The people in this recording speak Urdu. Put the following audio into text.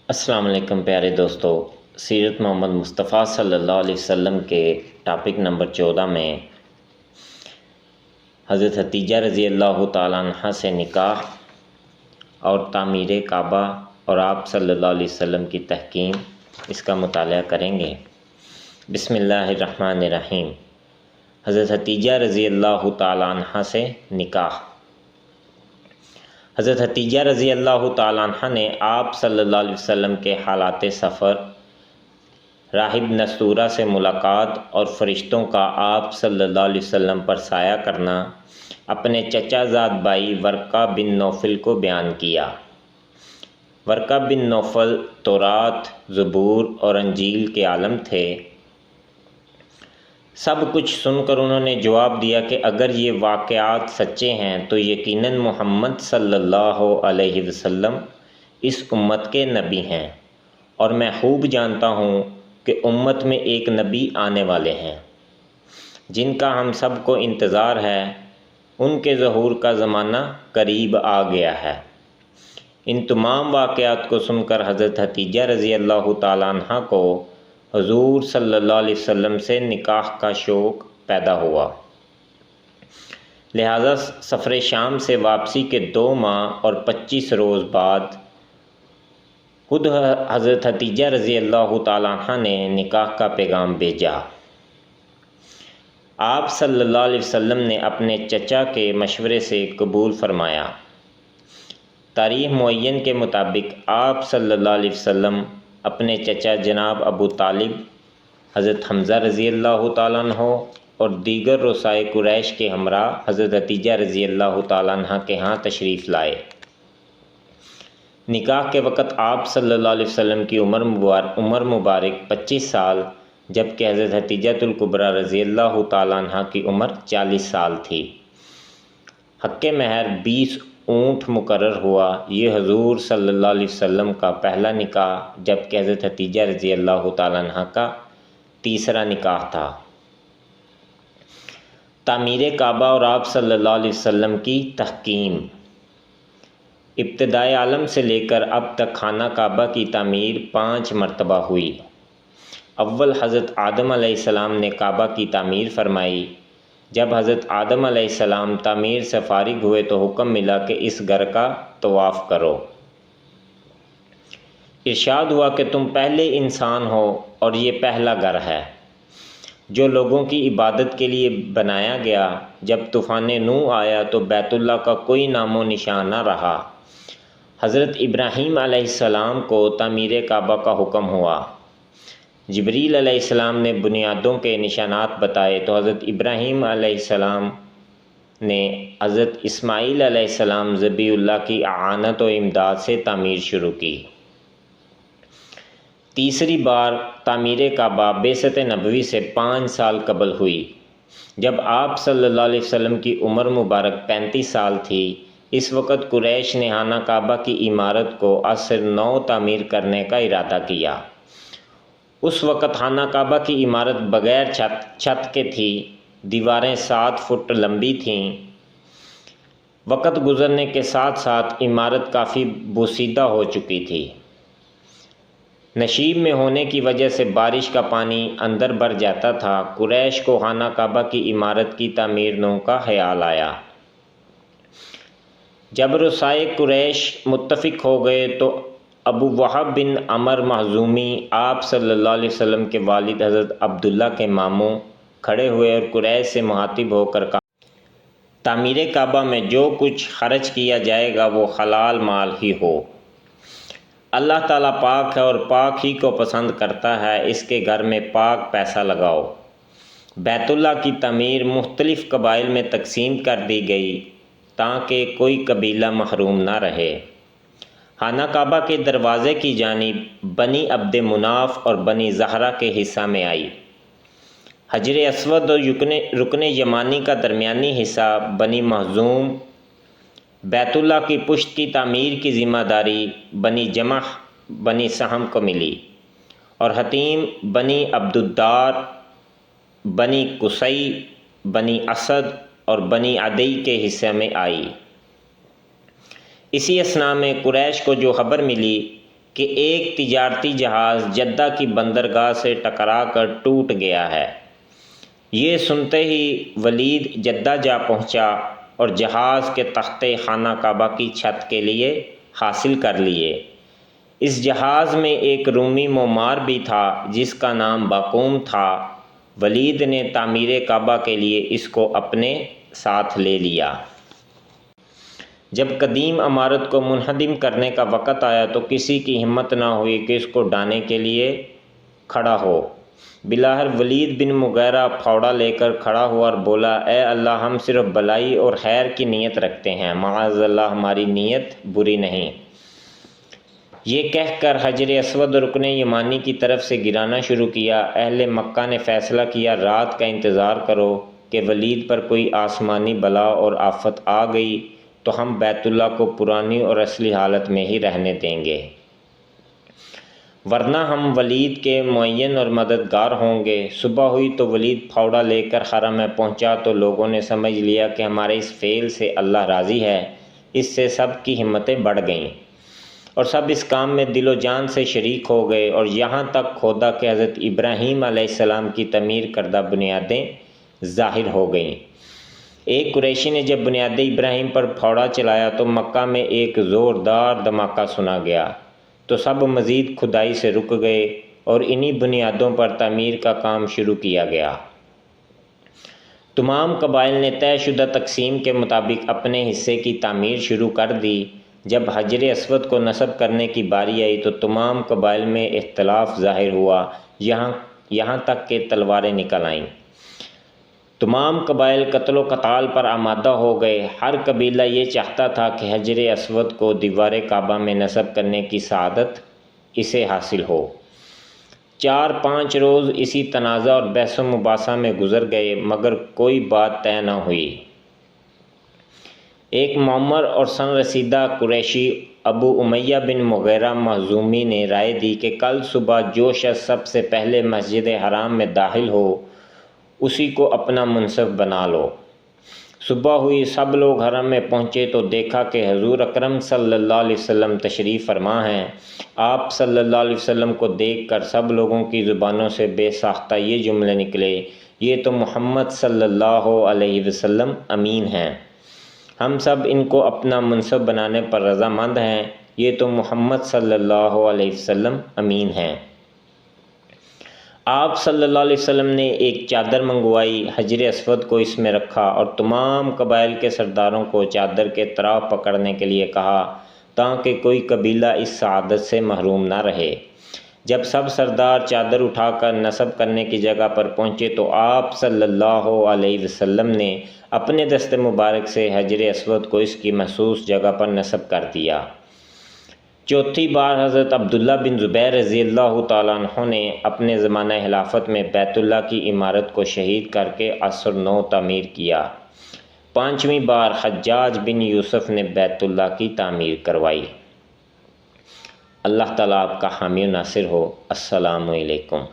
السلام علیکم پیارے دوستو، سیرت محمد مصطفیٰ صلی اللہ علیہ وسلم کے ٹاپک نمبر 14 میں حضرت ختیجہ رضی اللہ تعالیٰ عنہ سے نکاح اور تعمیر کعبہ اور آپ صلی اللہ علیہ وسلم کی تحکیم، اس کا مطالعہ کریں گے۔ بسم اللہ الرحمن الرحیم۔ حضرت ختیجہ رضی اللہ تعالیٰ عنہ سے نکاح۔ حضرت ختیجہ رضی اللہ تعالیٰ عنہ نے آپ صلی اللہ علیہ وسلم کے حالات سفر، راہب نستورہ سے ملاقات اور فرشتوں کا آپ صلی اللہ علیہ وسلم پر سایہ کرنا اپنے چچا زاد بھائی ورقہ بن نوفل کو بیان کیا۔ ورقہ بن نوفل تورات، زبور اور انجیل کے عالم تھے۔ سب کچھ سن کر انہوں نے جواب دیا کہ اگر یہ واقعات سچے ہیں تو یقیناً محمد صلی اللہ علیہ وسلم اس امت کے نبی ہیں، اور میں خوب جانتا ہوں کہ امت میں ایک نبی آنے والے ہیں جن کا ہم سب کو انتظار ہے۔ ان کے ظہور کا زمانہ قریب آ گیا ہے۔ ان تمام واقعات کو سن کر حضرت ختیجہ رضی اللہ تعالیٰ عنہ کو حضور صلی اللہ علیہ وسلم سے نکاح کا شوق پیدا ہوا۔ لہٰذا سفر شام سے واپسی کے 2 ماہ اور 25 روز بعد خود حضرت ختیجہ رضی اللہ تعالیٰ عنہ نے نکاح کا پیغام بھیجا۔ آپ صلی اللہ علیہ وسلم نے اپنے چچا کے مشورے سے قبول فرمایا۔ تاریخ معین کے مطابق آپ صلی اللہ علیہ وسلم اپنے چچا جناب ابو طالب، حضرت حمزہ رضی اللہ تعالیٰ عنہ اور دیگر رؤسائے قریش کے ہمراہ حضرت ختیجہ رضی اللہ تعالیٰ عنہ کے ہاں تشریف لائے۔ نکاح کے وقت آپ صلی اللہ علیہ وسلم کی عمر مبارک 25 سال، جبکہ حضرت ختیجۃ الکبریٰ رضی اللہ تعالیٰ عنہ کی عمر 40 سال تھی۔ حق مہر 20 اونٹ مقرر ہوا۔ یہ حضور صلی اللہ علیہ وسلم کا پہلا نکاح، جبکہ حضرت ختیجہ رضی اللہ تعالیٰ عنہ کا تیسرا نکاح تھا۔ تعمیر کعبہ اور آپ صلی اللہ علیہ وسلم کی تحکیم۔ ابتدائے عالم سے لے کر اب تک خانہ کعبہ کی تعمیر 5 مرتبہ ہوئی۔ اول حضرت آدم علیہ السلام نے کعبہ کی تعمیر فرمائی۔ جب حضرت آدم علیہ السلام تعمیر سے فارغ ہوئے تو حکم ملا کہ اس گھر کا طواف کرو۔ ارشاد ہوا کہ تم پہلے انسان ہو اور یہ پہلا گھر ہے جو لوگوں کی عبادت کے لیے بنایا گیا۔ جب طوفان نوح آیا تو بیت اللہ کا کوئی نام و نشان نہ رہا۔ حضرت ابراہیم علیہ السلام کو تعمیر کعبہ کا حکم ہوا۔ جبریل علیہ السلام نے بنیادوں کے نشانات بتائے تو حضرت ابراہیم علیہ السلام نے حضرت اسماعیل علیہ السلام ذبیح اللہ کی اعانت و امداد سے تعمیر شروع کی۔ تیسری بار تعمیر کعبہ بعثت نبوی سے 5 سال قبل ہوئی۔ جب آپ صلی اللہ علیہ وسلم کی عمر مبارک 35 سال تھی، اس وقت قریش نے خانہ کعبہ کی عمارت کو عصر نو تعمیر کرنے کا ارادہ کیا۔ اس وقت خانہ کعبہ کی عمارت بغیر چھت کے تھی، دیواریں 7 فٹ لمبی تھیں۔ وقت گزرنے کے ساتھ ساتھ عمارت کافی بوسیدہ ہو چکی تھی۔ نشیب میں ہونے کی وجہ سے بارش کا پانی اندر بھر جاتا تھا۔ قریش کو خانہ کعبہ کی عمارت کی تعمیر نو کا خیال آیا۔ جب رؤسائے قریش متفق ہو گئے تو ابو وہب بن عمر مخزومی آپ صلی اللہ علیہ وسلم کے والد حضرت عبداللہ کے ماموں کھڑے ہوئے اور قریش سے مخاطب ہو کر کہا، تعمیر کعبہ میں جو کچھ خرچ کیا جائے گا وہ حلال مال ہی ہو۔ اللہ تعالیٰ پاک ہے اور پاک ہی کو پسند کرتا ہے، اس کے گھر میں پاک پیسہ لگاؤ۔ بیت اللہ کی تعمیر مختلف قبائل میں تقسیم کر دی گئی تاکہ کوئی قبیلہ محروم نہ رہے۔ خانہ کعبہ کے دروازے کی جانب بنی عبد مناف اور بنی زہرہ کے حصہ میں آئی۔ حجر اسود اور رکن یمانی کا درمیانی حصہ بنی مخزوم۔ بیت اللہ کی پشت کی تعمیر کی ذمہ داری بنی جمح بنی سہم کو ملی، اور حتیم بنی عبدالدار، بنی قصی، بنی اسد اور بنی عدی کے حصے میں آئی۔ اسی اثناء میں قریش کو جو خبر ملی کہ ایک تجارتی جہاز جدہ کی بندرگاہ سے ٹکرا کر ٹوٹ گیا ہے۔ یہ سنتے ہی ولید جدہ جا پہنچا اور جہاز کے تختے خانہ کعبہ کی چھت کے لیے حاصل کر لیے۔ اس جہاز میں ایک رومی معمار بھی تھا جس کا نام باقوم تھا۔ ولید نے تعمیر کعبہ کے لیے اس کو اپنے ساتھ لے لیا۔ جب قدیم عمارت کو منہدم کرنے کا وقت آیا تو کسی کی ہمت نہ ہوئی کہ اس کو ڈھانے کے لیے کھڑا ہو۔ بلاخر ولید بن مغیرہ پھاوڑا لے کر کھڑا ہوا اور بولا، اے اللہ، ہم صرف بلائی اور خیر کی نیت رکھتے ہیں، معاذ اللہ ہماری نیت بری نہیں۔ یہ کہہ کر حجر اسود رکن یمانی کی طرف سے گرانا شروع کیا۔ اہل مکہ نے فیصلہ کیا رات کا انتظار کرو کہ ولید پر کوئی آسمانی بلا اور آفت آ گئی تو ہم بیت اللہ کو پرانی اور اصلی حالت میں ہی رہنے دیں گے، ورنہ ہم ولید کے معین اور مددگار ہوں گے۔ صبح ہوئی تو ولید پھاوڑا لے کر حرم میں پہنچا تو لوگوں نے سمجھ لیا کہ ہمارے اس فعل سے اللہ راضی ہے۔ اس سے سب کی ہمتیں بڑھ گئیں اور سب اس کام میں دل و جان سے شریک ہو گئے، اور یہاں تک کھودا کہ حضرت ابراہیم علیہ السلام کی تعمیر کردہ بنیادیں ظاہر ہو گئیں۔ ایک قریشی نے جب بنیاد ابراہیم پر پھاوڑا چلایا تو مکہ میں ایک زوردار دھماکہ سنا گیا، تو سب مزید کھدائی سے رک گئے اور انہی بنیادوں پر تعمیر کا کام شروع کیا گیا۔ تمام قبائل نے طے شدہ تقسیم کے مطابق اپنے حصے کی تعمیر شروع کر دی۔ جب حجر اسود کو نصب کرنے کی باری آئی تو تمام قبائل میں اختلاف ظاہر ہوا، یہاں تک کہ تلواریں نکل آئیں۔ تمام قبائل قتل و قتال پر آمادہ ہو گئے۔ ہر قبیلہ یہ چاہتا تھا کہ حجر اسود کو دیوار کعبہ میں نصب کرنے کی سعادت اسے حاصل ہو۔ 4-5 روز اسی تنازع اور بحث و مباحثہ میں گزر گئے مگر کوئی بات طے نہ ہوئی۔ ایک معمر اور سن رسیدہ قریشی ابو امیہ بن مغیرہ مخزومی نے رائے دی کہ کل صبح جو شخص سب سے پہلے مسجد حرام میں داخل ہو اسی کو اپنا منصف بنا لو۔ صبح ہوئی، سب لوگ حرم میں پہنچے تو دیکھا کہ حضور اکرم صلی اللہ علیہ وسلم تشریف فرما ہیں۔ آپ صلی اللہ علیہ وسلم کو دیکھ کر سب لوگوں کی زبانوں سے بے ساختہ یہ جملے نکلے، یہ تو محمد صلی اللہ علیہ وسلم امین ہیں، ہم سب ان کو اپنا منصف بنانے پر رضامند ہیں، یہ تو محمد صلی اللہ علیہ وسلم امین ہیں۔ آپ صلی اللہ علیہ وسلم نے ایک چادر منگوائی، حجر اسود کو اس میں رکھا اور تمام قبائل کے سرداروں کو چادر کے طرف پکڑنے کے لیے کہا تاکہ کوئی قبیلہ اس سعادت سے محروم نہ رہے۔ جب سب سردار چادر اٹھا کر نصب کرنے کی جگہ پر پہنچے تو آپ صلی اللہ علیہ وسلم نے اپنے دست مبارک سے حجر اسود کو اس کی مخصوص جگہ پر نصب کر دیا۔ چوتھی بار حضرت عبداللہ بن زبیر رضی اللہ تعالیٰ عنہ نے اپنے زمانہ خلافت میں بیت اللہ کی عمارت کو شہید کر کے عصر نو تعمیر کیا۔ پانچویں بار حجاج بن یوسف نے بیت اللہ کی تعمیر کروائی۔ اللہ تعالیٰ آپ کا حامی و ناصر ہو۔ السلام علیکم۔